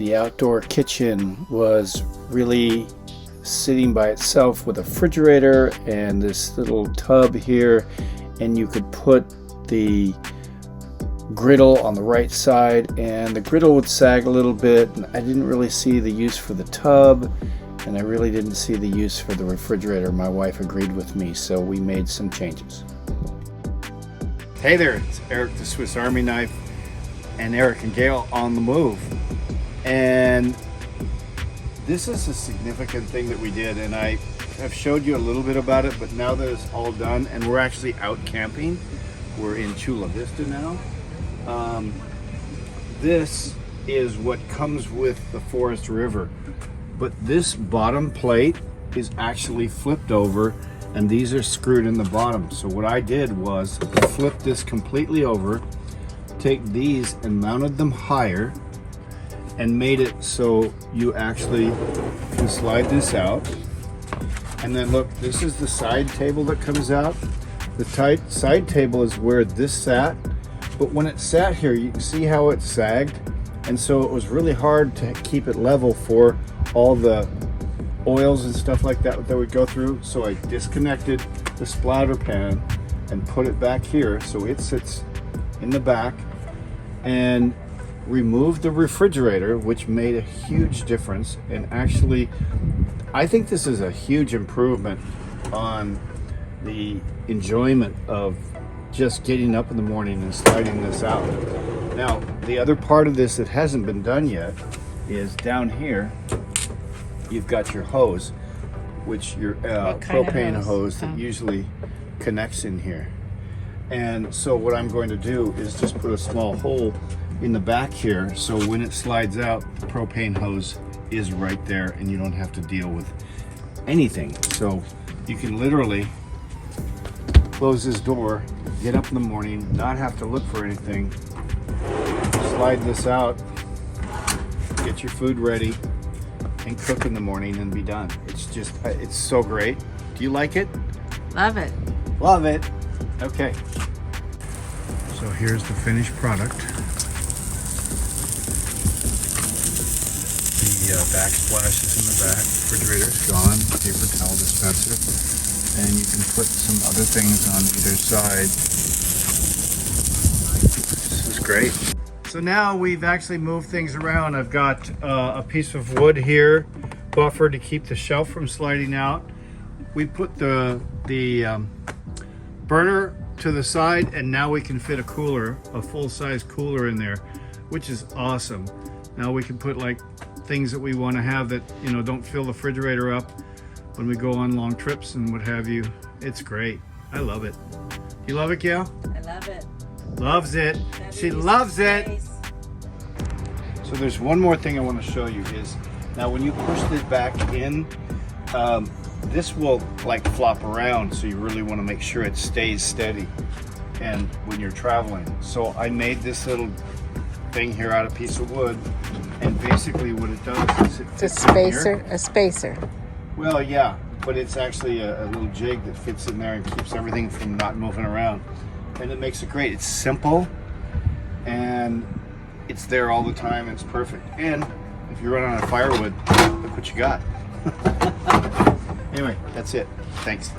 The outdoor kitchen was really sitting by itself with a refrigerator and this little tub here, and you could put the griddle on the right side, and the griddle would sag a little bit, and I didn't really see the use for the tub, and I really didn't see the use for the refrigerator. My wife agreed with me, so we made some changes. Hey there, it's Eric the Swiss Army Knife and Eric and Gayle on the move. And this is a significant thing that we did, and I have showed you a little bit about it, but now that it's all done and we're actually out camping, we're in Chula Vista now. This is what comes with the Forest River, but this bottom plate is actually flipped over and these are screwed in the bottom. So what I did was flip this completely over, take these and mounted them higher, and made it so you actually can slide this out. And then look, this is the side table that comes out. The side table is where this sat, but when it sat here, you can see how it sagged, and so it was really hard to keep it level for all the oils and stuff like that that would go through. So I disconnected the splatter pan and put it back here so it sits in the back, and removed the refrigerator, which made a huge difference. And actually, I think this is a huge improvement on the enjoyment of just getting up in the morning and sliding this out. Now, the other part of this that hasn't been done yet is down here, you've got your hose, which your propane hose that usually connects in here. And so what I'm going to do is just put a small hole in the back here, so when it slides out, the propane hose is right there and you don't have to deal with anything. So you can literally close this door, get up in the morning, not have to look for anything, slide this out, get your food ready, and cook in the morning and be done. It's just, it's so great. Do you like it? Love it. Love it. Okay. So here's the finished product. The backsplash is in the back, refrigerator's gone, paper towel dispenser, and you can put some other things on either side. This is great. So now we've actually moved things around. I've got a piece of wood here, buffer to keep the shelf from sliding out. We put the burner to the side, and now we can fit a cooler, a full-size cooler in there, which is awesome. Now we can put like things that we want to have that, you know, don't fill the refrigerator up when we go on long trips and what have you. It's great. I love it. You love it, Gayle? I love it. Loves it. She loves it. So there's one more thing I want to show you is, now when you push this back in, this will like flop around, so you really want to make sure it stays steady and when you're traveling. So I made this little thing here out of a piece of wood, and basically what it does is It's a spacer, a spacer. Well, yeah, but it's actually a little jig that fits in there and keeps everything from not moving around, and it makes it great. It's simple and it's there all the time. It's perfect. And if you run out of firewood, look what you got. Anyway, that's it. Thanks.